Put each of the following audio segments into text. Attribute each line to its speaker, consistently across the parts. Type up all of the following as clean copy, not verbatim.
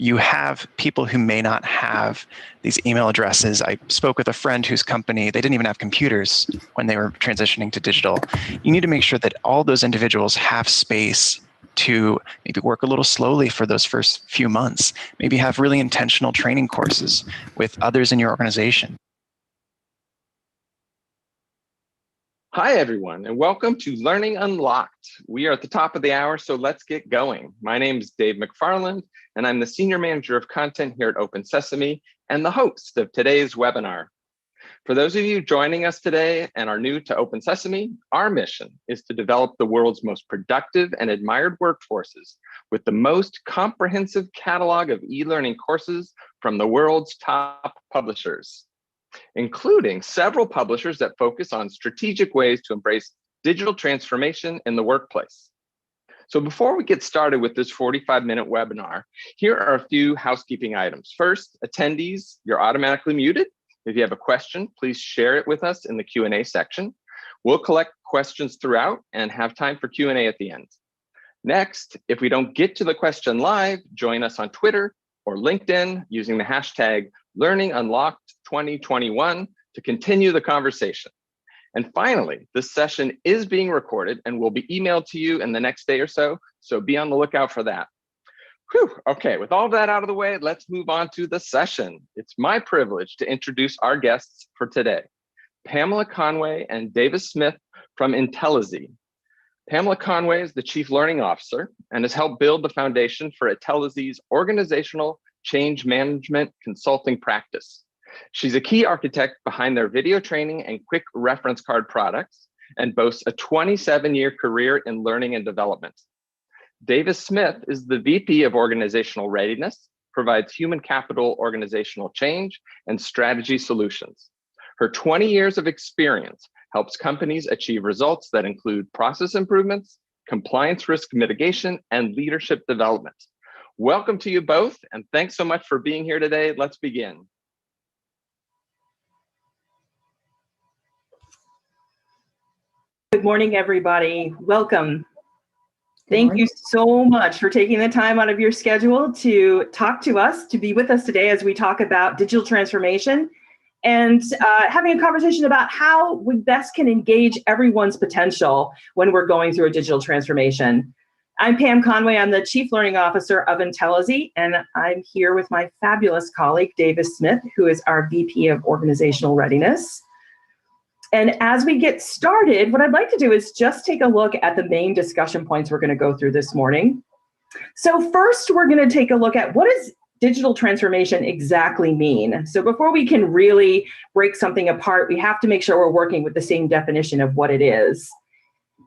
Speaker 1: You have people who may not have these email addresses. I spoke with a friend whose company, they didn't even have computers when they were transitioning to digital. You need to make sure that all those individuals have space to maybe work a little slowly for those first few months, maybe have really intentional training courses with others in your organization.
Speaker 2: Hi, everyone, and welcome to Learning Unlocked. We are at the top of the hour, so let's get going. My name is Dave McFarland, and I'm the Senior Manager of Content here at Open Sesame and the host of today's webinar. For those of you joining us today and are new to Open Sesame, our mission is to develop the world's most productive and admired workforces with the most comprehensive catalog of e-learning courses from the world's top publishers, including several publishers that focus on strategic ways to embrace digital transformation in the workplace. So before we get started with this 45-minute webinar, here are a few housekeeping items. First, attendees, you're automatically muted. If you have a question, please share it with us in the Q&A section. We'll collect questions throughout and have time for Q&A at the end. Next, if we don't get to the question live, join us on Twitter or LinkedIn using the hashtag LearningUnlocked2021 to continue the conversation. And finally, this session is being recorded and will be emailed to you in the next day or so be on the lookout for that. Whew, okay, with all that out of the way, let's move on to the session. It's my privilege to introduce our guests for today, Pamela Conway and Davis Smith from Intellizy. Pamela Conway is the Chief Learning Officer and has helped build the foundation for Intellizy's organizational change management consulting practice. She's a key architect behind their video training and quick reference card products and boasts a 27-year career in learning and development. Davis Smith is the VP of Organizational Readiness, provides human capital organizational change and strategy solutions. Her 20 years of experience helps companies achieve results that include process improvements, compliance risk mitigation, and leadership development. Welcome to you both, and thanks so much for being here today. Let's begin.
Speaker 3: Good morning, everybody. Welcome. Thank you so much for taking the time out of your schedule to talk to us, to be with us today as we talk about digital transformation and having a conversation about how we best can engage everyone's potential when we're going through a digital transformation. I'm Pam Conway. I'm the Chief Learning Officer of Intellizy, and I'm here with my fabulous colleague, Davis Smith, who is our VP of Organizational Readiness. And as we get started, what I'd like to do is just take a look at the main discussion points we're going to go through this morning. So first, we're going to take a look at what does digital transformation exactly mean? So before we can really break something apart, we have to make sure we're working with the same definition of what it is.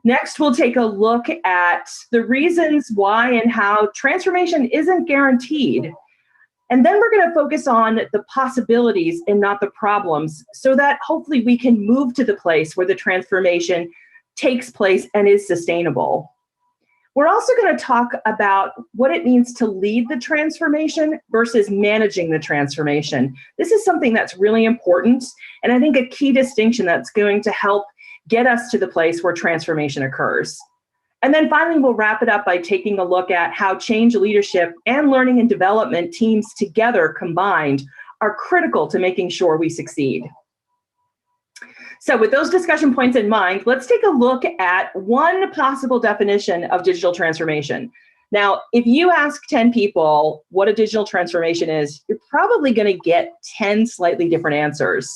Speaker 3: Next, we'll take a look at the reasons why and how transformation isn't guaranteed. And then we're going to focus on the possibilities and not the problems so that hopefully we can move to the place where the transformation takes place and is sustainable. We're also going to talk about what it means to lead the transformation versus managing the transformation. This is something that's really important, and I think a key distinction that's going to help get us to the place where transformation occurs. And then finally, we'll wrap it up by taking a look at how change leadership and learning and development teams together combined are critical to making sure we succeed. So with those discussion points in mind, let's take a look at one possible definition of digital transformation. Now, if you ask 10 people what a digital transformation is, you're probably going to get 10 slightly different answers.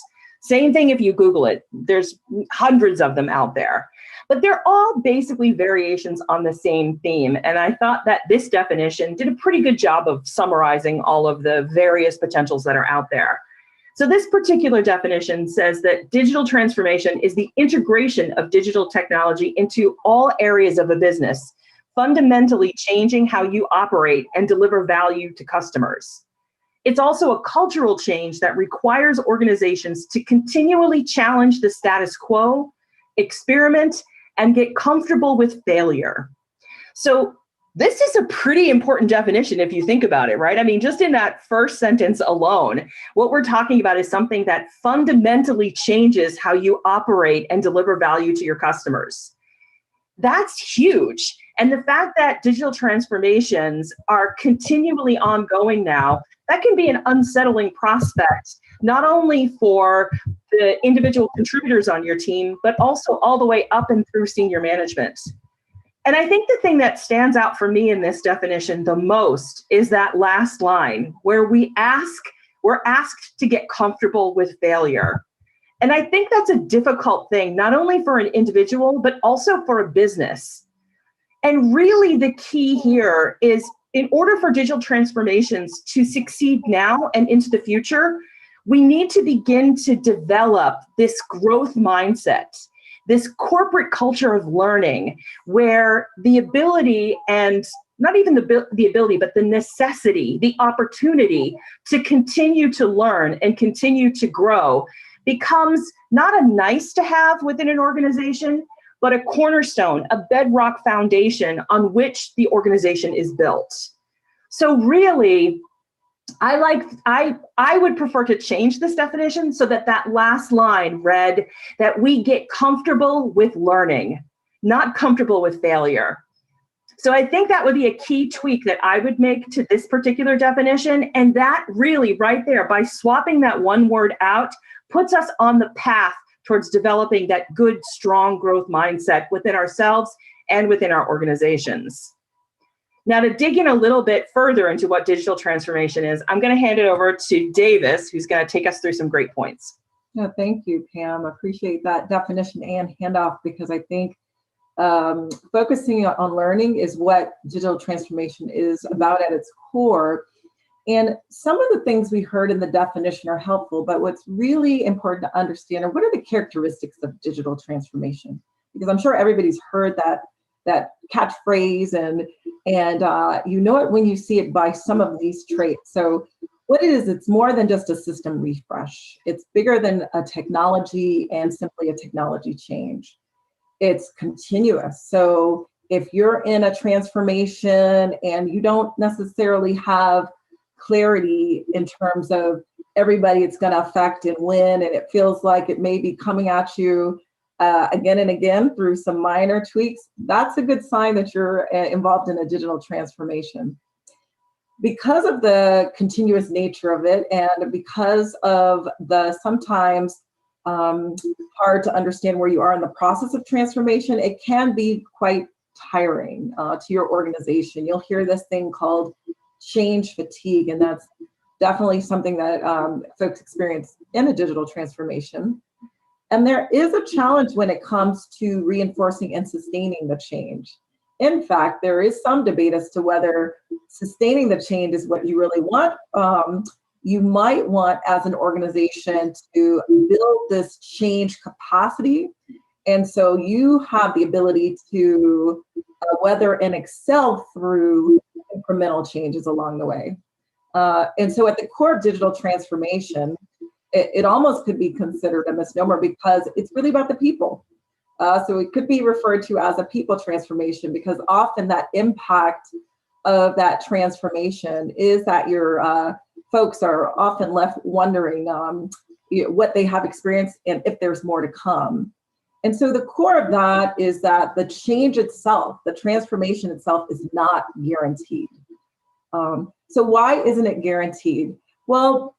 Speaker 3: Same thing if you Google it. There's hundreds of them out there. But they're all basically variations on the same theme. And I thought that this definition did a pretty good job of summarizing all of the various potentials that are out there. So this particular definition says that digital transformation is the integration of digital technology into all areas of a business, fundamentally changing how you operate and deliver value to customers. It's also a cultural change that requires organizations to continually challenge the status quo, experiment, and get comfortable with failure. So this is a pretty important definition if you think about it, right? I mean, just in that first sentence alone, what we're talking about is something that fundamentally changes how you operate and deliver value to your customers. That's huge. And the fact that digital transformations are continually ongoing now, that can be an unsettling prospect, not only for the individual contributors on your team, but also all the way up and through senior management. And I think the thing that stands out for me in this definition the most is that last line where we're asked to get comfortable with failure. And I think that's a difficult thing, not only for an individual, but also for a business. And really the key here is, in order for digital transformations to succeed now and into the future, we need to begin to develop this growth mindset, this corporate culture of learning, where the ability, and not even the ability, but the necessity, the opportunity to continue to learn and continue to grow becomes not a nice to have within an organization, but a cornerstone, a bedrock foundation on which the organization is built. So really, I would prefer to change this definition so that that last line read that we get comfortable with learning, not comfortable with failure. So I think that would be a key tweak that I would make to this particular definition. And that really right there, by swapping that one word out, puts us on the path towards developing that good, strong growth mindset within ourselves and within our organizations. Now, to dig in a little bit further into what digital transformation is, I'm going to hand it over to Davis, who's going to take us through some great points.
Speaker 4: Yeah, thank you, Pam. I appreciate that definition and handoff, because I think focusing on learning is what digital transformation is about at its core. And some of the things we heard in the definition are helpful, but what's really important to understand are what are the characteristics of digital transformation? Because I'm sure everybody's heard that catchphrase, and you know it when you see it by some of these traits. So what it is, it's more than just a system refresh. It's bigger than a technology and simply a technology change. It's continuous. So if you're in a transformation and you don't necessarily have clarity in terms of everybody it's going to affect and when, and it feels like it may be coming at you again and again through some minor tweaks, that's a good sign that you're involved in a digital transformation. Because of the continuous nature of it, and because of the sometimes hard to understand where you are in the process of transformation, it can be quite tiring to your organization. You'll hear this thing called change fatigue, and that's definitely something that folks experience in a digital transformation. And there is a challenge when it comes to reinforcing and sustaining the change. In fact, there is some debate as to whether sustaining the change is what you really want. You might want, as an organization, to build this change capacity. And so you have the ability to weather and excel through incremental changes along the way. And so at the core of digital transformation, it almost could be considered a misnomer because it's really about the people. So it could be referred to as a people transformation, because often that impact of that transformation is that your folks are often left wondering what they have experienced and if there's more to come. And so the core of that is that the change itself, the transformation itself, is not guaranteed. So why isn't it guaranteed? Well,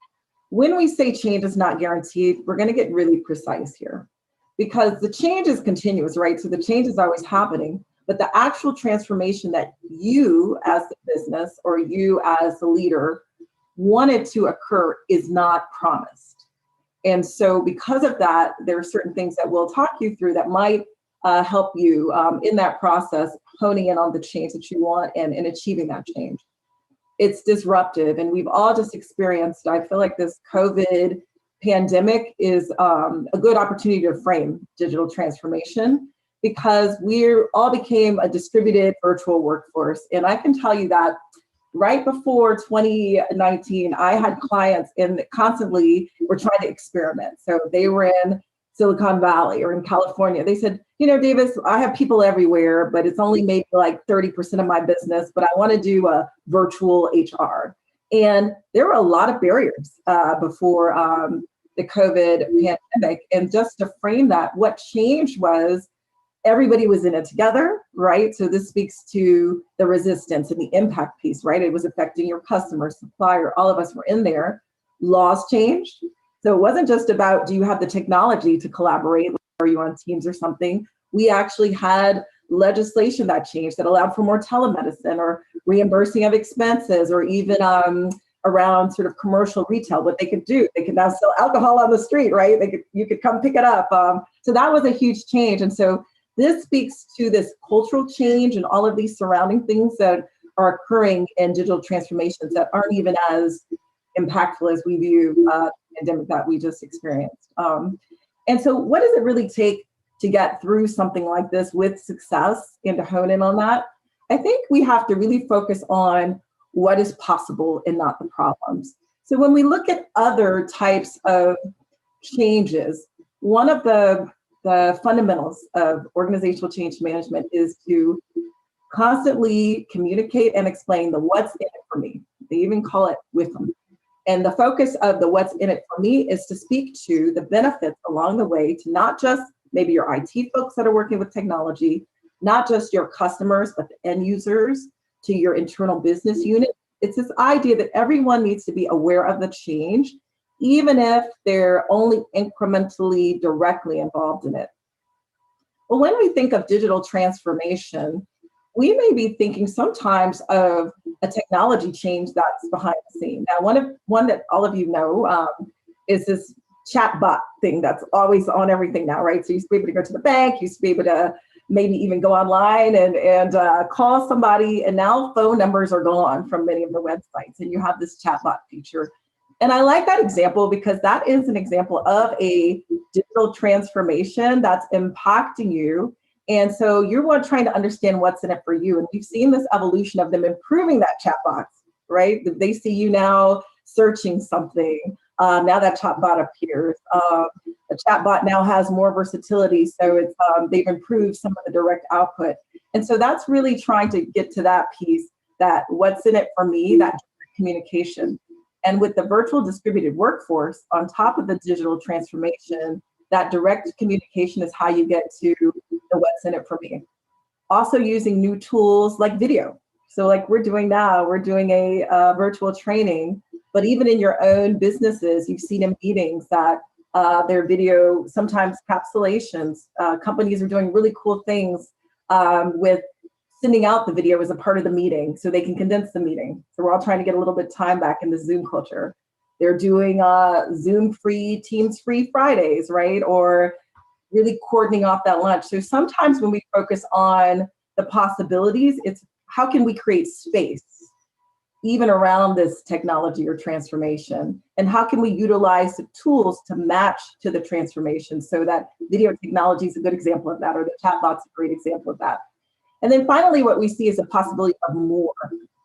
Speaker 4: when we say change is not guaranteed, we're going to get really precise here, because the change is continuous, right? So the change is always happening, but the actual transformation that you as the business or you as the leader wanted to occur is not promised. And so because of that, there are certain things that we'll talk you through that might help you in that process, honing in on the change that you want and achieving that change. It's disruptive, and we've all just experienced, I feel like this COVID pandemic is a good opportunity to frame digital transformation, because we all became a distributed virtual workforce. And I can tell you that right before 2019, I had clients in constantly were trying to experiment. So they were in Silicon Valley or in California. They said, Davis, I have people everywhere, but it's only maybe like 30% of my business, but I want to do a virtual HR. And there were a lot of barriers before the COVID pandemic. And just to frame that, what changed was everybody was in it together, right? So this speaks to the resistance and the impact piece, right? It was affecting your customer, supplier, all of us were in there. Laws changed. So it wasn't just about, do you have the technology to collaborate? Are you on Teams or something? We actually had legislation that changed that allowed for more telemedicine or reimbursing of expenses, or even around sort of commercial retail, what they could do. They could now sell alcohol on the street, right? You could come pick it up. So that was a huge change. And so this speaks to this cultural change and all of these surrounding things that are occurring in digital transformations that aren't even as impactful as we view the pandemic that we just experienced. And so what does it really take to get through something like this with success and to hone in on that? I think we have to really focus on what is possible and not the problems. So when we look at other types of changes, one of the fundamentals of organizational change management is to constantly communicate and explain the what's in it for me. They even call it with them. And the focus of the what's in it for me is to speak to the benefits along the way to not just maybe your IT folks that are working with technology, not just your customers, but the end users, to your internal business unit. It's this idea that everyone needs to be aware of the change, even if they're only incrementally directly involved in it. Well, when we think of digital transformation, we may be thinking sometimes of a technology change that's behind the scene. Now, one that all of you know is this chatbot thing that's always on everything now, right? So you used to be able to go to the bank, you used to be able to maybe even go online and call somebody, and now phone numbers are gone from many of the websites, and you have this chatbot feature. And I like that example because that is an example of a digital transformation that's impacting you. And so you're trying to understand what's in it for you. And we've seen this evolution of them improving that chatbot, right? They see you now searching something. Now that chatbot appears. The chatbot now has more versatility. So it's they've improved some of the direct output. And so that's really trying to get to that piece, that what's in it for me, that communication. And with the virtual distributed workforce on top of the digital transformation, that direct communication is how you get to the what's in it for me. Also using new tools like video. So like we're doing now, we're doing a virtual training, but even in your own businesses, you've seen in meetings that their video, sometimes capsulations, companies are doing really cool things with sending out the video as a part of the meeting so they can condense the meeting. So we're all trying to get a little bit of time back in the Zoom culture. They're doing Zoom-free, Teams-free Fridays, right? Or really cordoning off that lunch. So sometimes when we focus on the possibilities, it's how can we create space even around this technology or transformation? And how can we utilize the tools to match to the transformation? So that video technology is a good example of that, or the chatbot's a great example of that. And then finally, what we see is a possibility of more,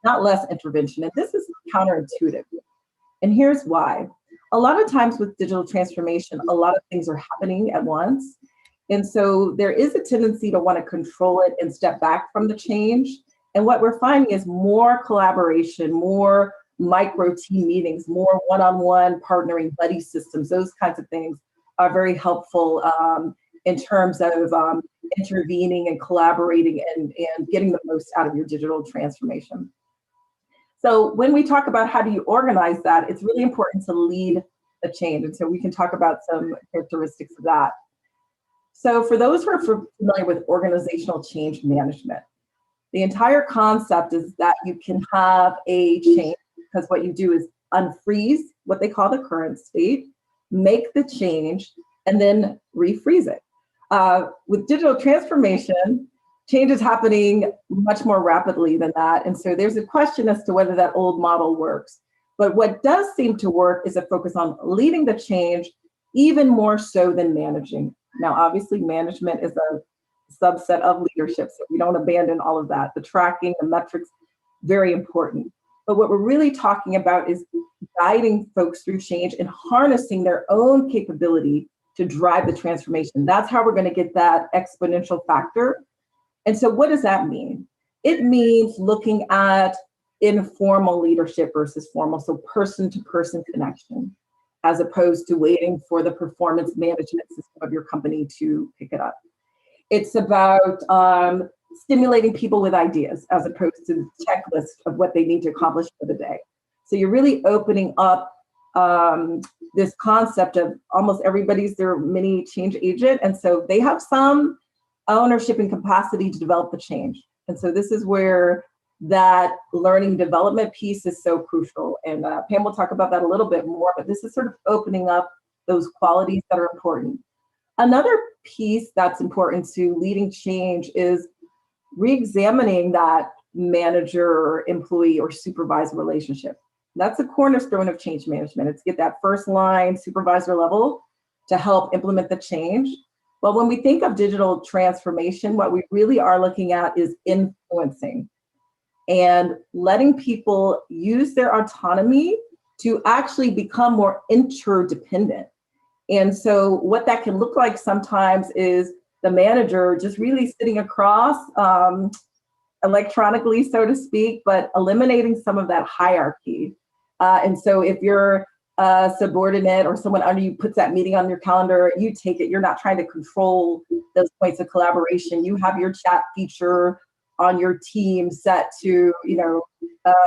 Speaker 4: not less intervention. And this is counterintuitive. And here's why. A lot of times with digital transformation, a lot of things are happening at once. And so there is a tendency to want to control it and step back from the change. And what we're finding is more collaboration, more micro team meetings, more one-on-one partnering, buddy systems, those kinds of things are very helpful in terms of intervening and collaborating and getting the most out of your digital transformation. So when we talk about how do you organize that, it's really important to lead the change. And so we can talk about some characteristics of that. So for those who are familiar with organizational change management, the entire concept is that you can have a change, because what you do is unfreeze what they call the current state, make the change, and then refreeze it. With digital transformation, change is happening much more rapidly than that. And so there's a question as to whether that old model works. But what does seem to work is a focus on leading the change even more so than managing. Now, obviously, management is a subset of leadership, so we don't abandon all of that. The tracking, the metrics, very important. But what we're really talking about is guiding folks through change and harnessing their own capability to drive the transformation. That's how we're going to get that exponential factor. And so what does that mean? It means looking at informal leadership versus formal, so person-to-person connection, as opposed to waiting for the performance management system of your company to pick it up. It's about stimulating people with ideas as opposed to the checklist of what they need to accomplish for the day. So you're really opening up this concept of almost everybody's their mini change agent. And so they have some ownership and capacity to develop the change. And so this is where that learning development piece is so crucial. And Pam will talk about that a little bit more, but this is sort of opening up those qualities that are important. Another piece that's important to leading change is re-examining that manager, employee, or supervisor relationship. That's a cornerstone of change management. It's get that first line supervisor level to help implement the change. But when we think of digital transformation, what we really are looking at is influencing and letting people use their autonomy to actually become more interdependent. And so what that can look like sometimes is the manager just really sitting across electronically, so to speak, but eliminating some of that hierarchy. And so if you're a subordinate or someone under you puts that meeting on your calendar, you take it. You're not trying to control those points of collaboration. You have your chat feature on your team set to,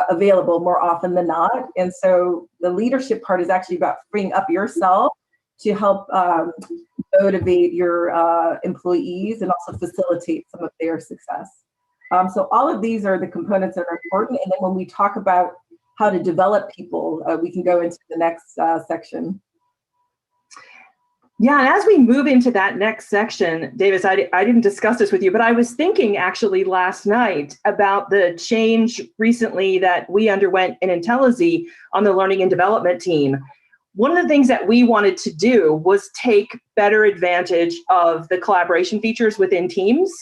Speaker 4: available more often than not. And so the leadership part is actually about freeing up yourself to help motivate your employees and also facilitate some of their success. So all of these are the components that are important. And then when we talk about how to develop people, we can go into the next section.
Speaker 3: Yeah, and as we move into that next section, Davis, I didn't discuss this with you, but I was thinking actually last night about the change recently that we underwent in Intellizy on the learning and development team. One of the things that we wanted to do was take better advantage of the collaboration features within Teams.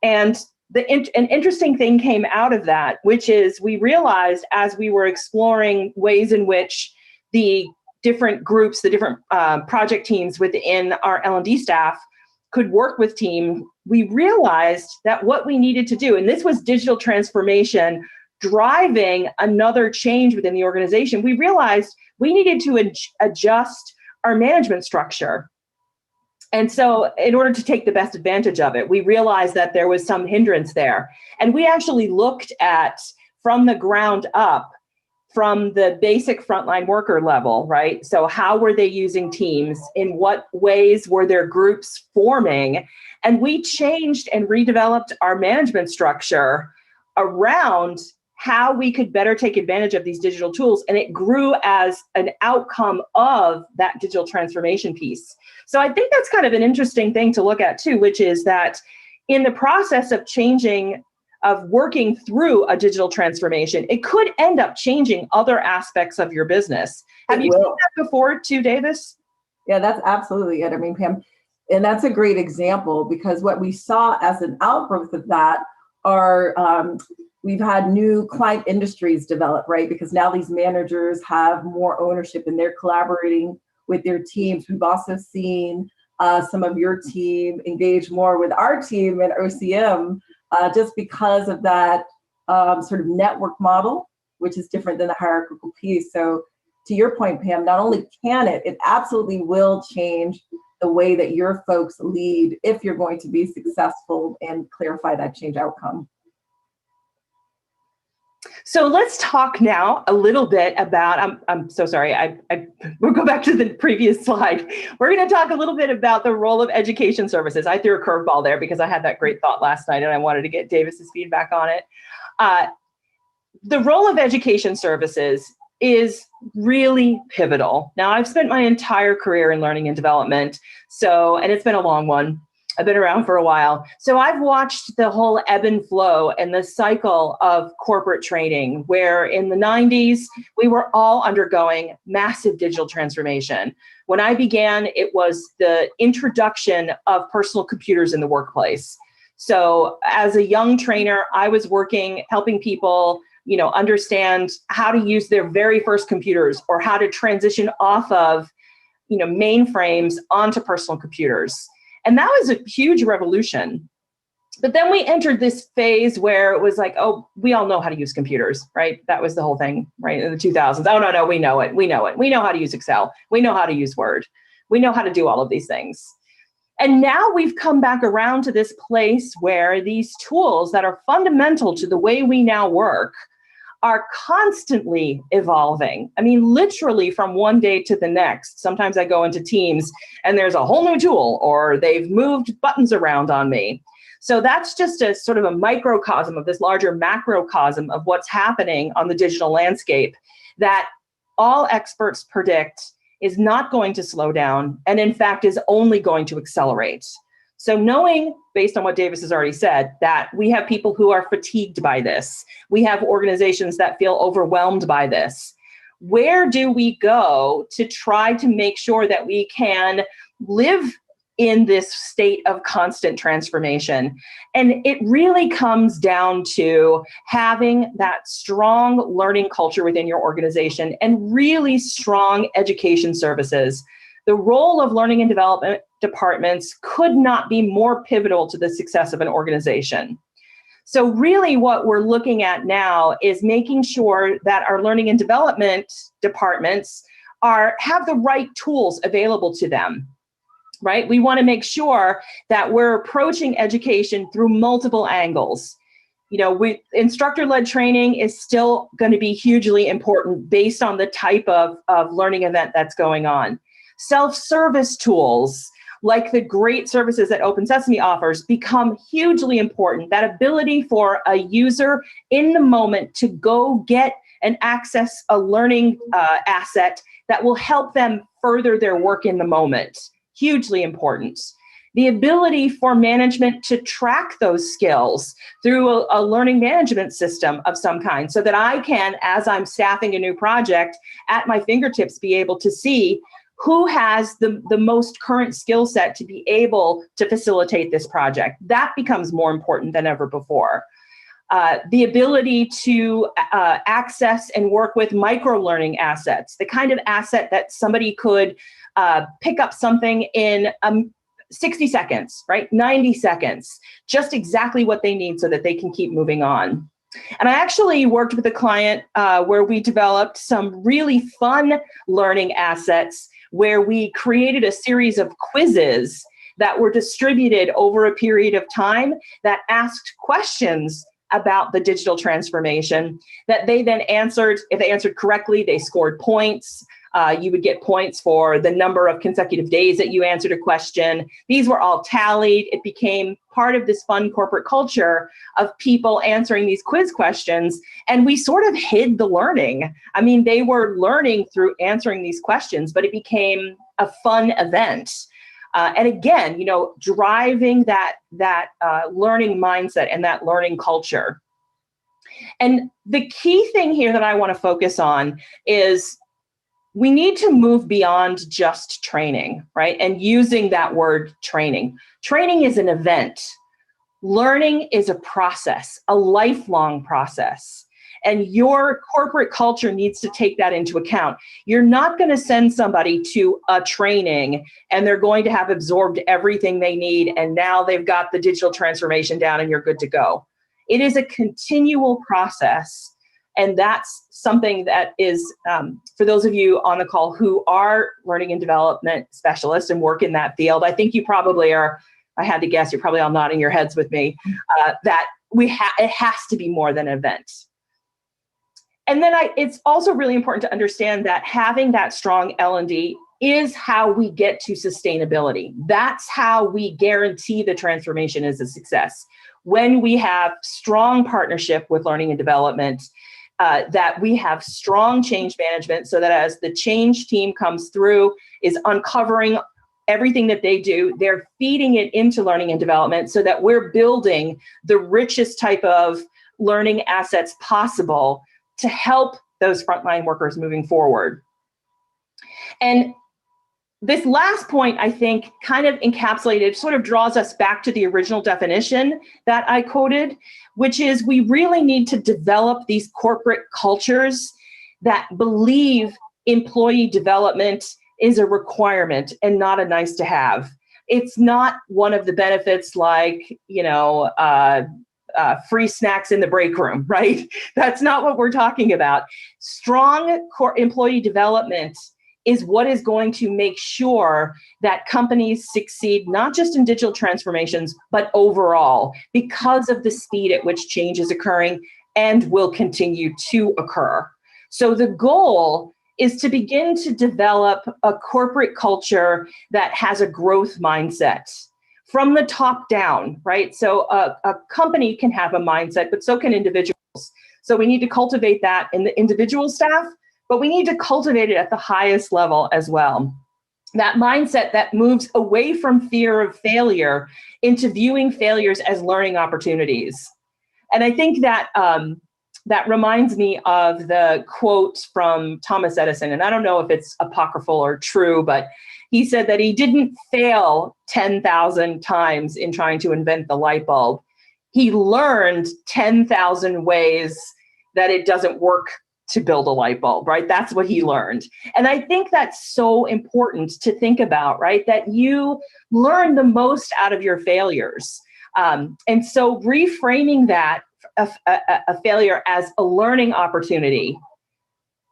Speaker 3: And an interesting thing came out of that, which is we realized as we were exploring ways in which the different groups, the different project teams within our L&D staff could work with team, we realized that what we needed to do, and this was digital transformation driving another change within the organization, we realized we needed to adjust our management structure. And so in order to take the best advantage of it, we realized that there was some hindrance there. And we actually looked at, from the ground up, from the basic frontline worker level, right? So how were they using Teams? In what ways were their groups forming? And we changed and redeveloped our management structure around how we could better take advantage of these digital tools. And it grew as an outcome of that digital transformation piece. So I think that's kind of an interesting thing to look at too, which is that in the process of changing, of working through a digital transformation, it could end up changing other aspects of your business. Have you seen that before too, Davis?
Speaker 4: Yeah, that's absolutely it. I mean, Pam, and that's a great example because what we saw as an outgrowth of that are we've had new client industries develop, right? Because now these managers have more ownership and they're collaborating with their teams. We've also seen some of your team engage more with our team at OCM just because of that sort of network model, which is different than the hierarchical piece. So to your point, Pam, not only can it absolutely will change the way that your folks lead if you're going to be successful and clarify that change outcome.
Speaker 3: So let's talk now a little bit about, I'm so sorry, we'll go back to the previous slide. We're going to talk a little bit about the role of education services. I threw a curveball there because I had that great thought last night and I wanted to get Davis's feedback on it. The role of education services is really pivotal. Now, I've spent my entire career in learning and development, and it's been a long one. I've been around for a while. So I've watched the whole ebb and flow and the cycle of corporate training, where in the 90s, we were all undergoing massive digital transformation. When I began, it was the introduction of personal computers in the workplace. So as a young trainer, I was helping people understand how to use their very first computers or how to transition off of, mainframes onto personal computers. And that was a huge revolution. But then we entered this phase where it was like, oh, we all know how to use computers, right? That was the whole thing, right? In the 2000s. Oh, no, we know it. We know it. We know how to use Excel. We know how to use Word. We know how to do all of these things. And now we've come back around to this place where these tools that are fundamental to the way we now work are constantly evolving. I mean, literally from one day to the next. Sometimes I go into Teams and there's a whole new tool, or they've moved buttons around on me. So that's just a sort of a microcosm of this larger macrocosm of what's happening on the digital landscape that all experts predict is not going to slow down, and in fact is only going to accelerate. So knowing, based on what Davis has already said, that we have people who are fatigued by this, we have organizations that feel overwhelmed by this, where do we go to try to make sure that we can live in this state of constant transformation? And it really comes down to having that strong learning culture within your organization and really strong education services. The role of learning and development departments could not be more pivotal to the success of an organization. So really what we're looking at now is making sure that our learning and development departments have the right tools available to them. Right? We want to make sure that we're approaching education through multiple angles. Instructor-led training is still going to be hugely important based on the type of learning event that's going on. Self-service tools, like the great services that Open Sesame offers, become hugely important. That ability for a user in the moment to go get and access a learning asset that will help them further their work in the moment. Hugely important. The ability for management to track those skills through a learning management system of some kind, so that I can, as I'm staffing a new project, at my fingertips be able to see who has the most current skill set to be able to facilitate this project. That becomes more important than ever before. The ability to access and work with micro-learning assets, the kind of asset that somebody could pick up something in 60 seconds, right? 90 seconds, just exactly what they need so that they can keep moving on. And I actually worked with a client where we developed some really fun learning assets where we created a series of quizzes that were distributed over a period of time that asked questions about the digital transformation that they then answered. If they answered correctly, they scored points. You would get points for the number of consecutive days that you answered a question. These were all tallied. It became part of this fun corporate culture of people answering these quiz questions. And we sort of hid the learning. I mean, they were learning through answering these questions, but it became a fun event. And again, driving that learning mindset and that learning culture. And the key thing here that I want to focus on is we need to move beyond just training, right? And using that word training. Training is an event. Learning is a process, a lifelong process. And your corporate culture needs to take that into account. You're not going to send somebody to a training and they're going to have absorbed everything they need and now they've got the digital transformation down and you're good to go. It is a continual process. And that's something that is, for those of you on the call who are learning and development specialists and work in that field, I think you probably are, I had to guess, you're probably all nodding your heads with me, that it has to be more than an event. And then it's also really important to understand that having that strong L&D is how we get to sustainability. That's how we guarantee the transformation is a success. When we have strong partnership with learning and development, that we have strong change management so that as the change team comes through, is uncovering everything that they do, they're feeding it into learning and development so that we're building the richest type of learning assets possible to help those frontline workers moving forward. And this last point, I think, kind of encapsulated, sort of draws us back to the original definition that I quoted, which is we really need to develop these corporate cultures that believe employee development is a requirement and not a nice to have. It's not one of the benefits like, free snacks in the break room, right? That's not what we're talking about. Strong employee development is what is going to make sure that companies succeed, not just in digital transformations, but overall, because of the speed at which change is occurring and will continue to occur. So the goal is to begin to develop a corporate culture that has a growth mindset from the top down, right? So a company can have a mindset, but so can individuals. So we need to cultivate that in the individual staff, but we need to cultivate it at the highest level as well. That mindset that moves away from fear of failure into viewing failures as learning opportunities. And I think that that reminds me of the quote from Thomas Edison, and I don't know if it's apocryphal or true, but he said that he didn't fail 10,000 times in trying to invent the light bulb. He learned 10,000 ways that it doesn't work to build a light bulb, right? That's what he learned. And I think that's so important to think about, right? That you learn the most out of your failures. And so reframing that a failure as a learning opportunity.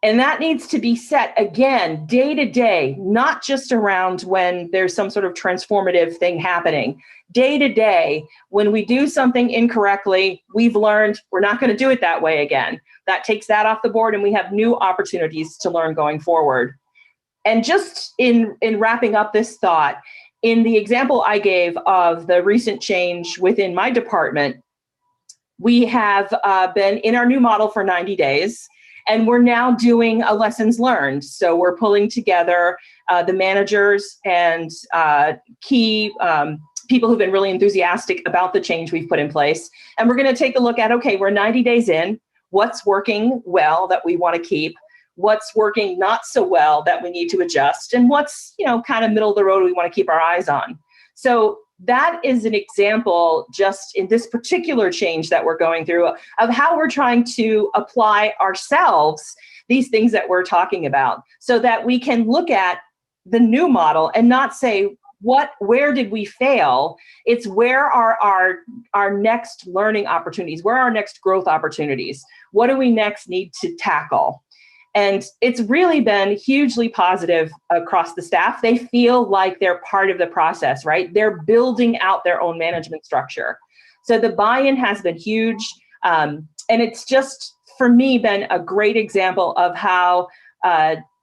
Speaker 3: And that needs to be set again, day to day, not just around when there's some sort of transformative thing happening. Day to day, when we do something incorrectly, we've learned we're not going to do it that way again. That takes that off the board, and we have new opportunities to learn going forward. And just in wrapping up this thought, in the example I gave of the recent change within my department, we have been in our new model for 90 days. And we're now doing a lessons learned. So we're pulling together the managers and key people who've been really enthusiastic about the change we've put in place. And we're going to take a look at, okay, we're 90 days in. What's working well that we want to keep? What's working not so well that we need to adjust? And what's, kind of middle of the road we want to keep our eyes on? So that is an example, just in this particular change that we're going through, of how we're trying to apply ourselves these things that we're talking about, so that we can look at the new model and not say, where did we fail? It's where are our next learning opportunities? Where are our next growth opportunities? What do we next need to tackle? And it's really been hugely positive across the staff. They feel like they're part of the process, right? They're building out their own management structure. So the buy-in has been huge. And it's just, for me, been a great example of how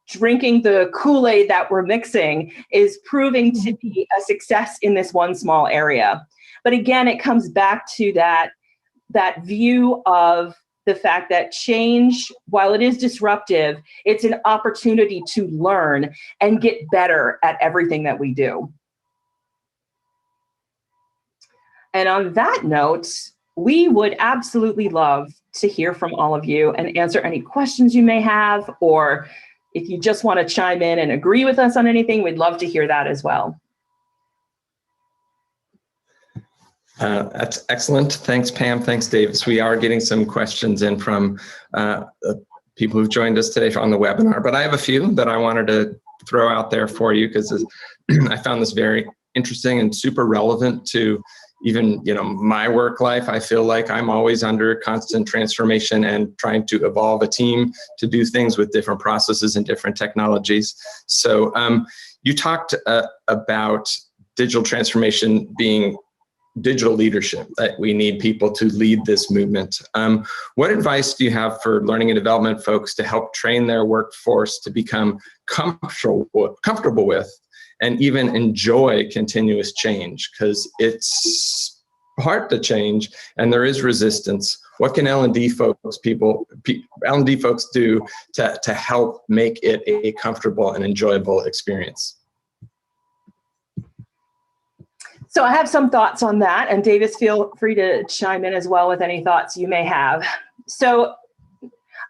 Speaker 3: drinking the Kool-Aid that we're mixing is proving to be a success in this one small area. But again, it comes back to that view of the fact that change, while it is disruptive, it's an opportunity to learn and get better at everything that we do. And on that note, we would absolutely love to hear from all of you and answer any questions you may have, or if you just want to chime in and agree with us on anything, we'd love to hear that as well.
Speaker 5: That's excellent. Thanks, Pam. Thanks, Davis. We are getting some questions in from people who've joined us today on the webinar, but I have a few that I wanted to throw out there for you because I found this very interesting and super relevant to even my work life. I feel like I'm always under constant transformation and trying to evolve a team to do things with different processes and different technologies. So you talked about digital transformation being digital leadership, that we need people to lead this movement. What advice do you have for learning and development folks to help train their workforce to become comfortable with and even enjoy continuous change? Because it's hard to change and there is resistance. What can L&D folks do to help make it a comfortable and enjoyable experience?
Speaker 3: So I have some thoughts on that, and Davis, feel free to chime in as well with any thoughts you may have. So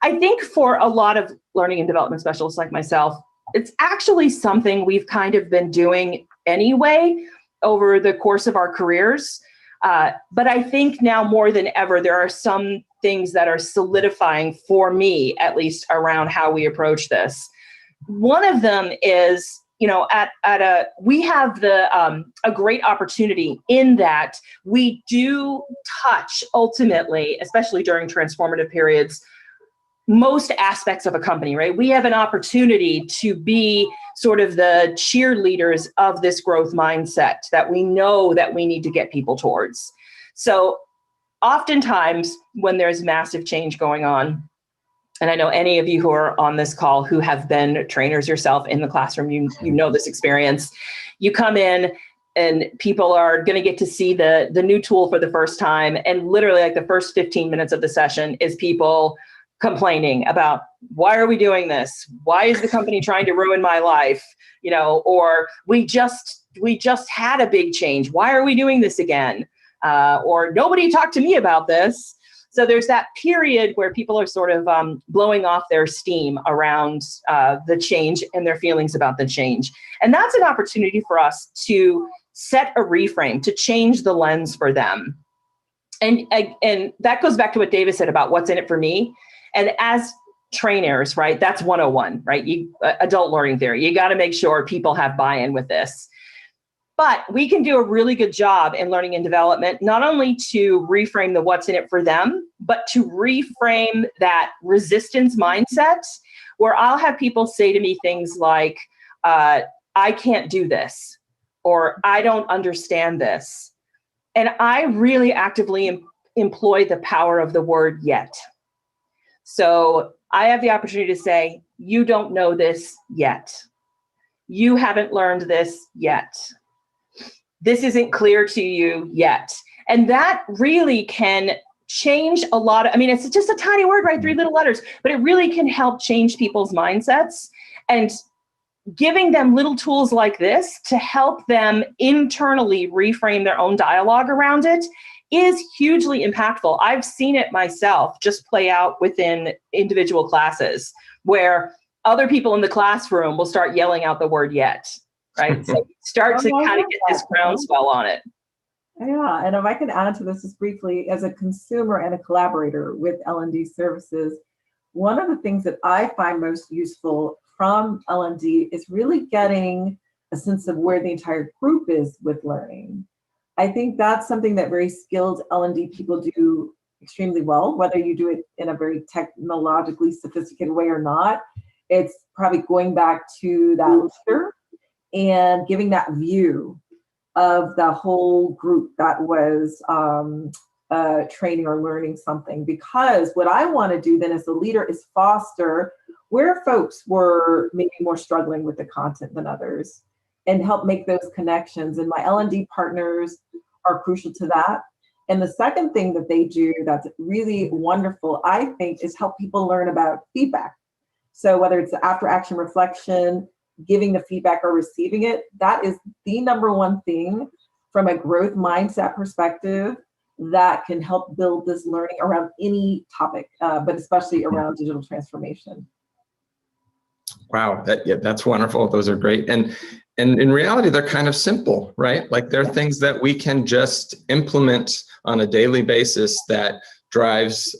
Speaker 3: I think for a lot of learning and development specialists like myself, it's actually something we've kind of been doing anyway over the course of our careers. But I think now more than ever, there are some things that are solidifying for me, at least, around how we approach this. One of them is, we have a great opportunity in that we do touch ultimately, especially during transformative periods, most aspects of a company, right? We have an opportunity to be sort of the cheerleaders of this growth mindset that we know that we need to get people towards. So oftentimes when there's massive change going on, and I know any of you who are on this call who have been trainers yourself in the classroom, you know this experience. You come in and people are going to get to see the new tool for the first time. And literally like the first 15 minutes of the session is people complaining about, why are we doing this? Why is the company trying to ruin my life? Or we just had a big change. Why are we doing this again? Or nobody talked to me about this. So there's that period where people are sort of blowing off their steam around the change and their feelings about the change. And that's an opportunity for us to set a reframe, to change the lens for them. And that goes back to what David said about what's in it for me. And as trainers, right, that's 101, right? Adult learning theory. You got to make sure people have buy-in with this. But we can do a really good job in learning and development, not only to reframe the what's in it for them, but to reframe that resistance mindset where I'll have people say to me things like, I can't do this, or I don't understand this. And I really actively employ the power of the word yet. So I have the opportunity to say, you don't know this yet. You haven't learned this yet. This isn't clear to you yet. And that really can change a lot of, it's just a tiny word, right? 3 little letters, but it really can help change people's mindsets. And giving them little tools like this to help them internally reframe their own dialogue around it is hugely impactful. I've seen it myself just play out within individual classes where other people in the classroom will start yelling out the word yet, right? So start to kind of get this groundswell on it.
Speaker 4: Yeah, and if I can add to this just briefly, as a consumer and a collaborator with L&D services, one of the things that I find most useful from L&D is really getting a sense of where the entire group is with learning. I think that's something that very skilled L&D people do extremely well, whether you do it in a very technologically sophisticated way or not. It's probably going back to that leader and giving that view of the whole group that was training or learning something. Because what I want to do then as a leader is foster where folks were maybe more struggling with the content than others and help make those connections. And my L&D partners are crucial to that. And the second thing that they do that's really wonderful, I think, is help people learn about feedback. So whether it's after action reflection, giving the feedback or receiving it, that is the number one thing from a growth mindset perspective that can help build this learning around any topic, but especially around digital transformation.
Speaker 5: Wow, that's wonderful. Those are great. And in reality, they're kind of simple, right? Like they're things that we can just implement on a daily basis that drives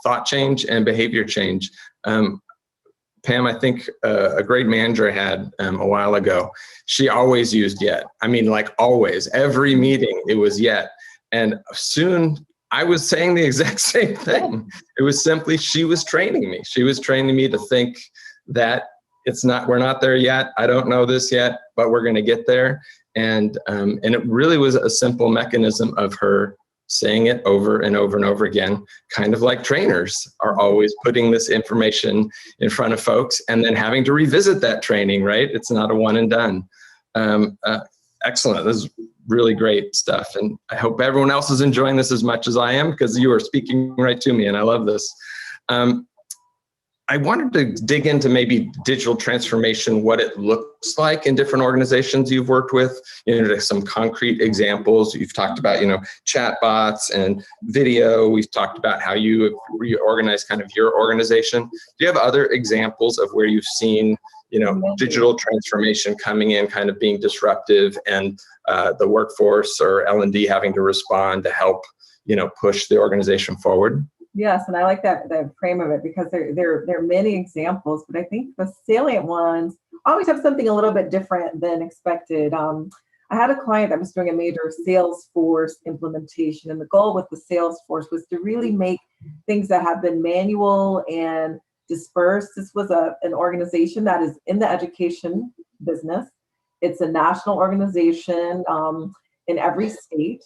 Speaker 5: thought change and behavior change. Pam, I think a great manager I had a while ago, she always used yet. Like always, every meeting it was yet. And soon I was saying the exact same thing. It was simply, she was training me. She was training me to think that we're not there yet. I don't know this yet, but we're going to get there. And it really was a simple mechanism of her saying it over and over and over again, kind of like trainers are always putting this information in front of folks and then having to revisit that training, right? It's not a one and done. Excellent. This is really great stuff. And I hope everyone else is enjoying this as much as I am, because you are speaking right to me and I love this. I wanted to dig into maybe digital transformation, what it looks like in different organizations you've worked with, some concrete examples. You've talked about, chat bots and video. We've talked about how you reorganize kind of your organization. Do you have other examples of where you've seen, digital transformation coming in, kind of being disruptive, and the workforce or L&D having to respond to help, push the organization forward?
Speaker 4: Yes, and I like that frame of it, because there are many examples, but I think the salient ones always have something a little bit different than expected. I had a client that was doing a major Salesforce implementation, and the goal with the Salesforce was to really make things that have been manual and dispersed. This was an organization that is in the education business. It's a national organization in every state.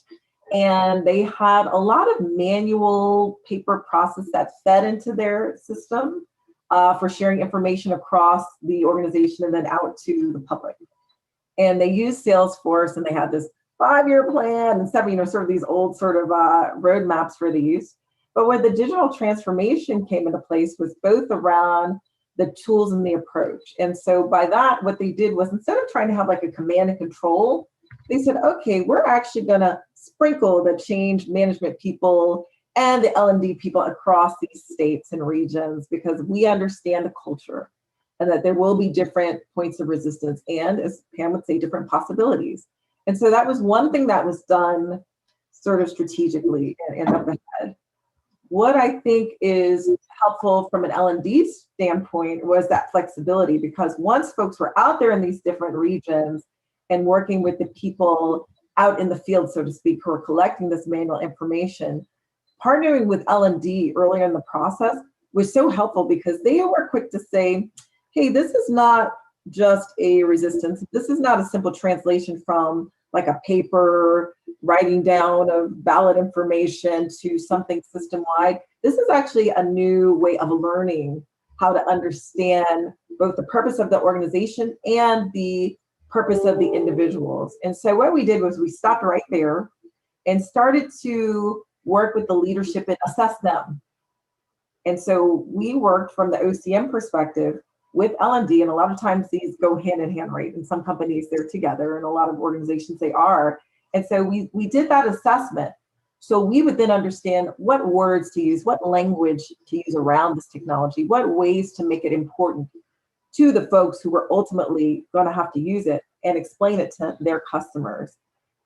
Speaker 4: And they had a lot of manual paper process that fed into their system for sharing information across the organization and then out to the public. And they used Salesforce, and they had this 5-year plan and 7, sort of these old sort of roadmaps for these. But where the digital transformation came into place was both around the tools and the approach. And so by that, what they did was, instead of trying to have like a command and control, they said, okay, we're actually going to sprinkle the change management people and the L&D people across these states and regions, because we understand the culture and that there will be different points of resistance and, as Pam would say, different possibilities. And so that was one thing that was done sort of strategically and up ahead. What I think is helpful from an L&D standpoint was that flexibility, because once folks were out there in these different regions and working with the people out in the field, so to speak, who are collecting this manual information, partnering with L&D earlier in the process was so helpful, because they were quick to say, hey, this is not just a resistance. This is not a simple translation from like a paper writing down of ballot information to something system-wide. This is actually a new way of learning how to understand both the purpose of the organization and the purpose of the individuals. And so what we did was we stopped right there and started to work with the leadership and assess them. And so we worked from the OCM perspective with L&D, and a lot of times these go hand in hand, right? In some companies they're together, and a lot of organizations they are. And so we did that assessment. So we would then understand what words to use, what language to use around this technology, what ways to make it important to the folks who were ultimately going to have to use it, and explain it to their customers.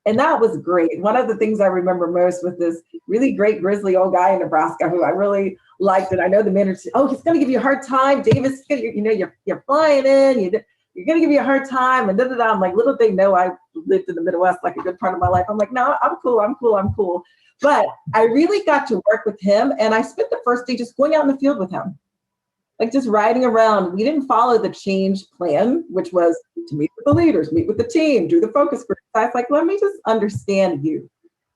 Speaker 4: And that was great. One of the things I remember most was this really great grizzly old guy in Nebraska who I really liked. And I know the manager, oh, he's going to give you a hard time. Davis, you're flying in, you're going to give you a hard time. And da-da-da. I'm like, little they know I lived in the Midwest like a good part of my life. I'm like, no, I'm cool. But I really got to work with him. And I spent the first day just going out in the field with him, like just riding around. We didn't follow the change plan, which was to meet with the leaders, meet with the team, do the focus group. I was like, let me just understand you,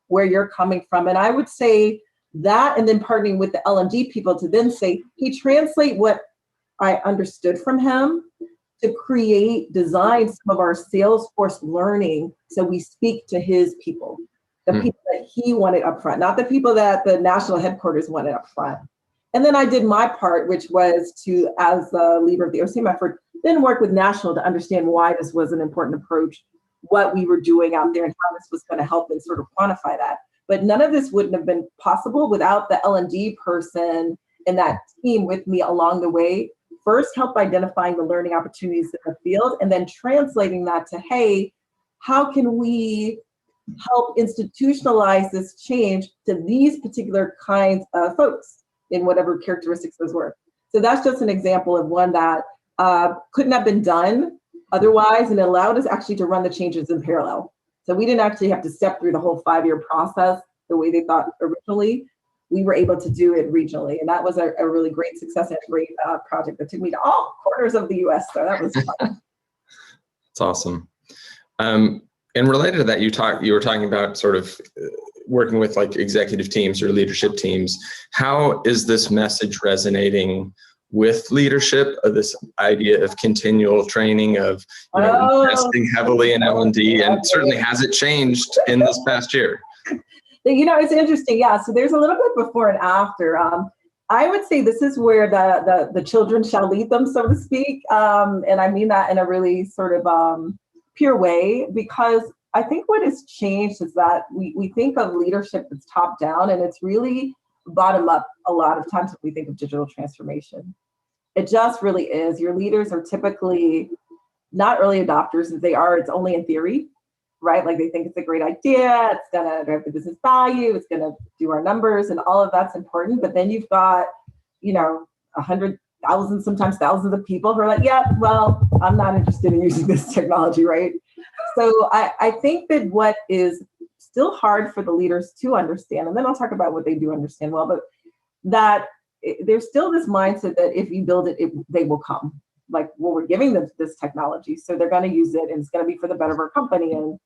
Speaker 4: where you're coming from. And I would say that, and then partnering with the L&D people to then say, hey, translate what I understood from him to design some of our Salesforce learning so we speak to his people, the people that he wanted up front, not the people that the national headquarters wanted up front. And then I did my part, which was to, as the leader of the OCM effort, then work with national to understand why this was an important approach, what we were doing out there, and how this was going to help and sort of quantify that. But none of this wouldn't have been possible without the L&D person and that team with me along the way. First, help identifying the learning opportunities in the field, and then translating that to, hey, how can we help institutionalize this change to these particular kinds of folks in whatever characteristics those were. So that's just an example of one that couldn't have been done otherwise, and it allowed us actually to run the changes in parallel. So we didn't actually have to step through the whole 5-year process the way they thought originally. We were able to do it regionally, and that was a really great success and a great project that took me to all corners of the US, so that was fun.
Speaker 5: That's awesome. And related to that, you were talking about sort of working with like executive teams or leadership teams. How is this message resonating with leadership, of this idea of continual training, of investing heavily in L&D, and certainly has it changed in this past year?
Speaker 4: It's interesting. Yeah. So there's a little bit before and after. I would say this is where the children shall lead them, so to speak. And I mean that in a really sort of pure way, because I think what has changed is that we think of leadership that's top down, and it's really bottom up a lot of times when we think of digital transformation. It just really is. Your leaders are typically not early adopters. If they are, it's only in theory, right? Like they think it's a great idea. It's going to drive the business value. It's going to do our numbers, and all of that's important. But then you've got, 100,000, sometimes thousands of people who are like, yeah, well, I'm not interested in using this technology, right? So I think that what is still hard for the leaders to understand, and then I'll talk about what they do understand well, but that there's still this mindset that if you build it, they will come. Like, well, we're giving them this technology, so they're going to use it, and it's going to be for the better of our company. And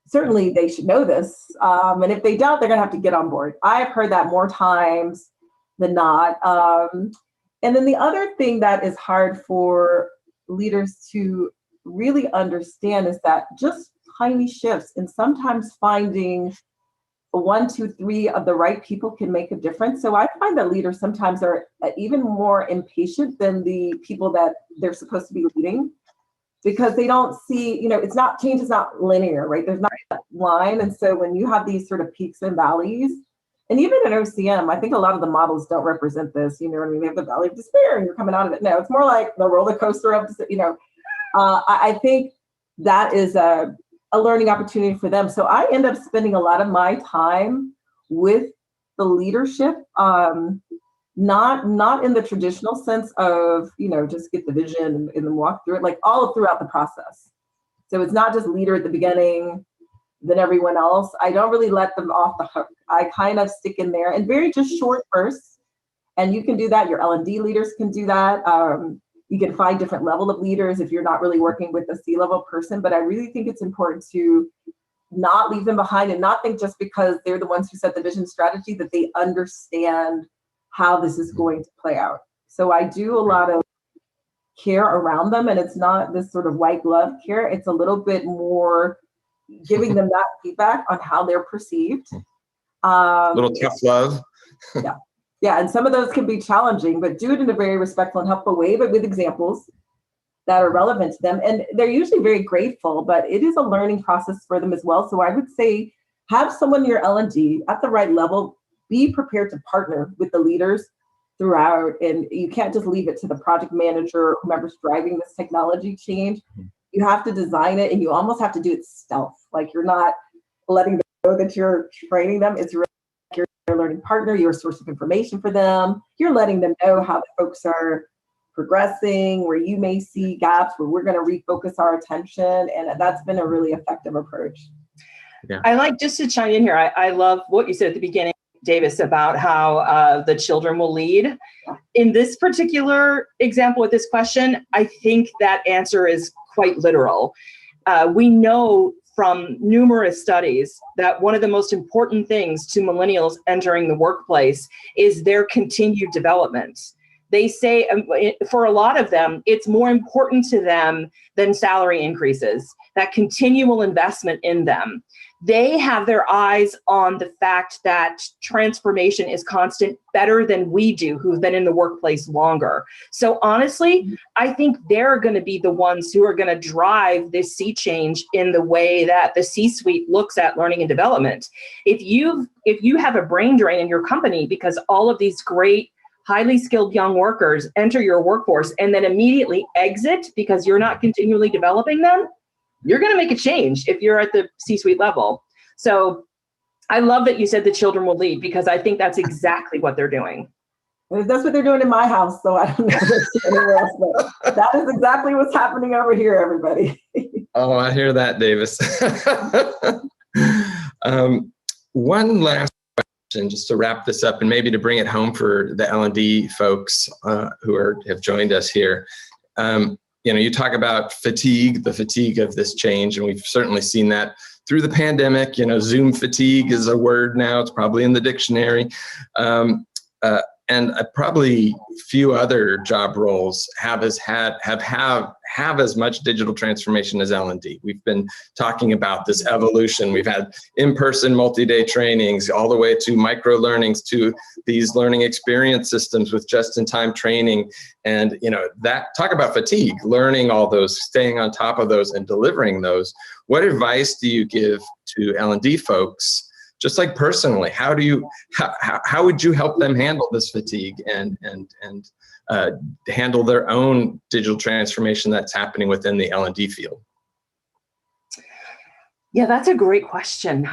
Speaker 4: certainly they should know this. And if they don't, they're going to have to get on board. I've heard that more times than not. And then the other thing that is hard for leaders to really understand is that just tiny shifts and sometimes finding 1, 2, 3 of the right people can make a difference. So I find that leaders sometimes are even more impatient than the people that they're supposed to be leading, because they don't see, change is not linear, right? There's not that line. And so when you have these sort of peaks and valleys, and even in OCM, I think a lot of the models don't represent this. You know what I mean? They have the valley of despair and you're coming out of it. No, it's more like the roller coaster of, I think that is a learning opportunity for them. So I end up spending a lot of my time with the leadership, not in the traditional sense of, just get the vision and then walk through it, like all throughout the process. So it's not just leader at the beginning, then everyone else. I don't really let them off the hook. I kind of stick in there and very just short bursts. And you can do that. Your L&D leaders can do that. You can find different level of leaders if you're not really working with a C-level person. But I really think it's important to not leave them behind and not think just because they're the ones who set the vision strategy that they understand how this is going to play out. So I do a lot of care around them, and it's not this sort of white glove care. It's a little bit more giving them that feedback on how they're perceived.
Speaker 5: Little tough love.
Speaker 4: Yeah, and some of those can be challenging, but do it in a very respectful and helpful way, but with examples that are relevant to them. And they're usually very grateful, but it is a learning process for them as well. So I would say have someone in your L&D at the right level, be prepared to partner with the leaders throughout. And you can't just leave it to the project manager or whomever's driving this technology change. You have to design it, and you almost have to do it stealth. Like, you're not letting them know that you're training them. It's really like you're a learning partner, you're a source of information for them. You're letting them know how the folks are progressing, where you may see gaps, where we're going to refocus our attention. And that's been a really effective approach.
Speaker 3: Yeah. I like, just to chime in here, I love what you said at the beginning, Davis, about how the children will lead. In this particular example with this question, I think that answer is quite literal. We know from numerous studies that one of the most important things to millennials entering the workplace is their continued development. They say for a lot of them, it's more important to them than salary increases, that continual investment in them. They have their eyes on the fact that transformation is constant, better than we do, who've been in the workplace longer. So honestly, I think they're going to be the ones who are going to drive this sea change in the way that the C-suite looks at learning and development. If you have a brain drain in your company because all of these great, highly skilled young workers enter your workforce and then immediately exit because you're not continually developing them, you're going to make a change if you're at the C-suite level. So I love that you said the children will lead, because I think that's exactly what they're doing.
Speaker 4: That's what they're doing in my house, so I don't know anywhere else, but that is exactly what's happening over here, everybody.
Speaker 5: Oh, I hear that, Davis. One last question, just to wrap this up and maybe to bring it home for the L&D folks who have joined us here. You talk about fatigue, the fatigue of this change, and we've certainly seen that through the pandemic. Zoom fatigue is a word now; it's probably in the dictionary. And probably few other job roles have as much digital transformation as L&D. We've been talking about this evolution. We've had in-person multi-day trainings, all the way to micro learnings, to these learning experience systems with just-in-time training. And that, talk about fatigue, learning all those, staying on top of those, and delivering those. What advice do you give to L&D folks just like personally, how would you help them handle this fatigue and handle their own digital transformation that's happening within the L&D field?
Speaker 3: Yeah, that's a great question.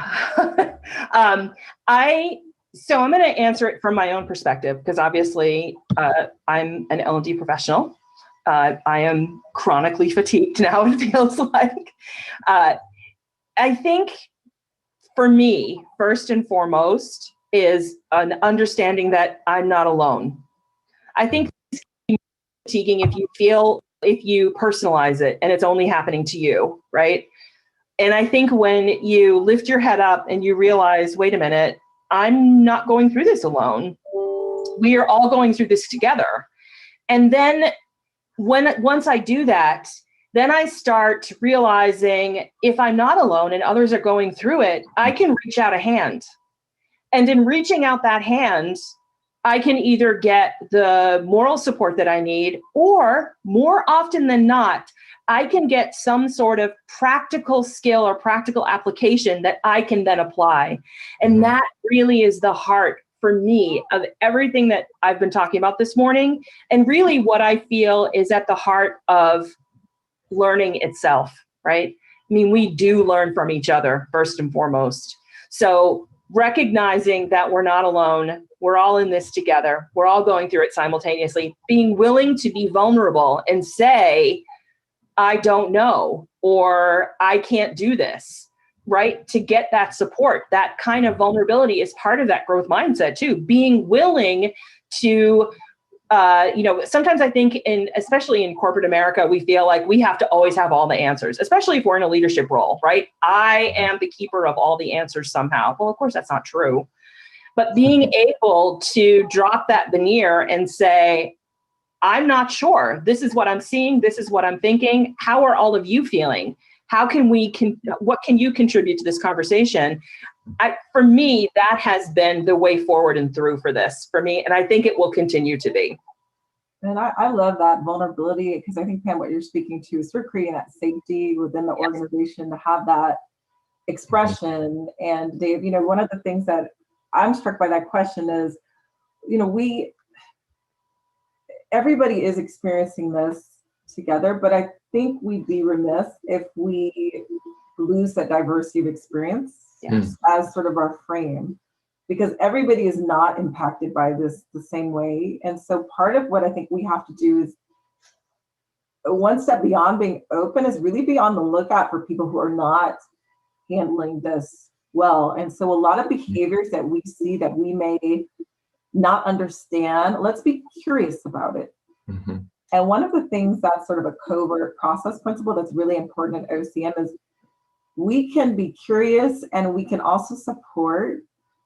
Speaker 3: So I'm going to answer it from my own perspective, because obviously I'm an L&D professional. I am chronically fatigued now, it feels like. I think for me, first and foremost, is an understanding that I'm not alone. I think it's fatiguing if you personalize it and it's only happening to you, right? And I think when you lift your head up and you realize, wait a minute, I'm not going through this alone. We are all going through this together. And then once I do that, then I start realizing if I'm not alone and others are going through it, I can reach out a hand. And in reaching out that hand, I can either get the moral support that I need, or more often than not, I can get some sort of practical skill or practical application that I can then apply. And that really is the heart for me of everything that I've been talking about this morning. And really what I feel is at the heart of learning itself, right? I mean, we do learn from each other first and foremost. So recognizing that we're not alone, we're all in this together, we're all going through it simultaneously, being willing to be vulnerable and say, I don't know, or I can't do this, right? To get that support, that kind of vulnerability is part of that growth mindset too. Being willing to, sometimes I think especially in corporate America, we feel like we have to always have all the answers, especially if we're in a leadership role, right? I am the keeper of all the answers somehow. Well, of course, that's not true. But being able to drop that veneer and say, I'm not sure. This is what I'm seeing. This is what I'm thinking. How are all of you feeling? What can you contribute to this conversation? For me, that has been the way forward and through for this for me. And I think it will continue to be.
Speaker 4: And I love that vulnerability, because I think, Pam, what you're speaking to is sort of creating that safety within the organization to have that expression. And Dave, one of the things that I'm struck by that question is, everybody is experiencing this together, but I think we'd be remiss if we lose that diversity of experience as sort of our frame, because everybody is not impacted by this the same way. And so part of what I think we have to do is one step beyond being open is really be on the lookout for people who are not handling this well. And so a lot of behaviors that we see that we may not understand, let's be curious about it. And one of the things that's sort of a covert process principle that's really important in OCM is we can be curious and we can also support,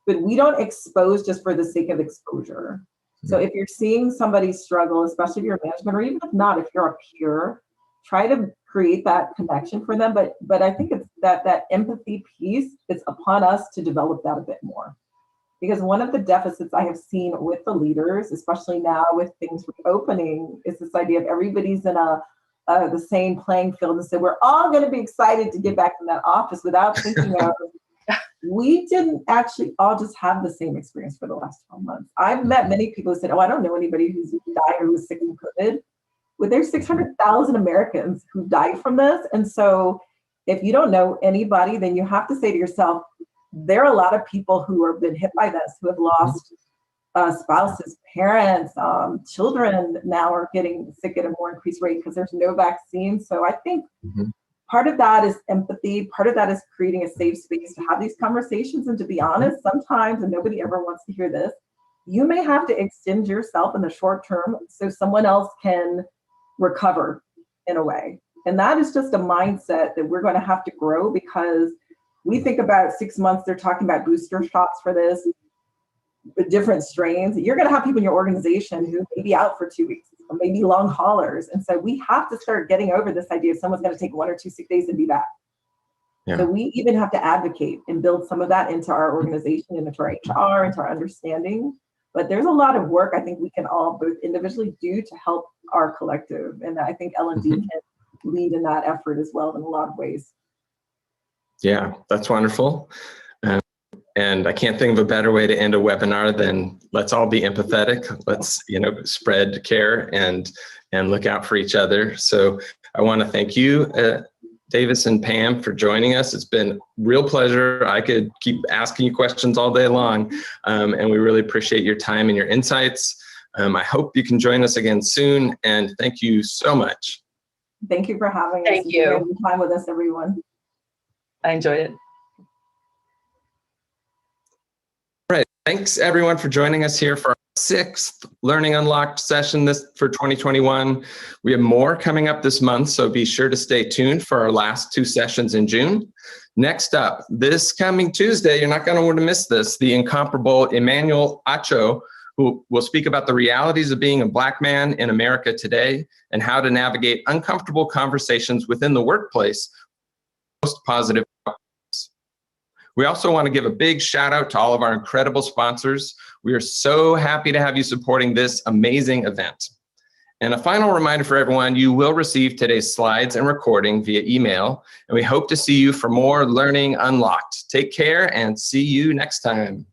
Speaker 4: but we don't expose just for the sake of exposure. So if you're seeing somebody struggle, especially if you're management, or even if not, if you're a peer, try to create that connection for them. But I think it's that empathy piece, it's upon us to develop that a bit more. Because one of the deficits I have seen with the leaders, especially now with things reopening, is this idea of everybody's in the same playing field, and so we're all going to be excited to get back in that office without thinking of, we didn't actually all just have the same experience for the last 12 months. I've met many people who said, oh, I don't know anybody who's died or who's sick from COVID. Well, there's 600,000 Americans who died from this. And so if you don't know anybody, then you have to say to yourself, there are a lot of people who have been hit by this, who have lost spouses, parents, children now are getting sick at a more increased rate because there's no vaccine. So I think part of that is empathy. Part of that is creating a safe space to have these conversations. And to be honest, sometimes, and nobody ever wants to hear this, you may have to extend yourself in the short term so someone else can recover in a way. And that is just a mindset that we're going to have to grow, because we think about 6 months, they're talking about booster shots for this, different strains. You're going to have people in your organization who may be out for 2 weeks, or maybe long haulers. And so we have to start getting over this idea of someone's going to take 1 or 2 sick days and be back. So we even have to advocate and build some of that into our organization and into our HR, into our understanding. But there's a lot of work I think we can all both individually do to help our collective. And I think L&D can lead in that effort as well in a lot of ways.
Speaker 5: Yeah, that's wonderful. And I can't think of a better way to end a webinar than let's all be empathetic. Let's, spread care and look out for each other. So I want to thank you, Davis and Pam, for joining us. It's been a real pleasure. I could keep asking you questions all day long, and we really appreciate your time and your insights. I hope you can join us again soon, and thank you so much.
Speaker 4: Thank you for having us.
Speaker 3: Thank you.
Speaker 4: Spending time with us, everyone.
Speaker 3: I enjoyed it.
Speaker 5: All right. Thanks, everyone, for joining us here for our 6th Learning Unlocked session for 2021. We have more coming up this month, so be sure to stay tuned for our last 2 sessions in June. Next up, this coming Tuesday, you're not going to want to miss this, the incomparable Emmanuel Acho, who will speak about the realities of being a Black man in America today and how to navigate uncomfortable conversations within the workplace. Most positive. We also want to give a big shout out to all of our incredible sponsors. We are so happy to have you supporting this amazing event. And a final reminder for everyone, you will receive today's slides and recording via email, and we hope to see you for more Learning Unlocked. Take care and see you next time.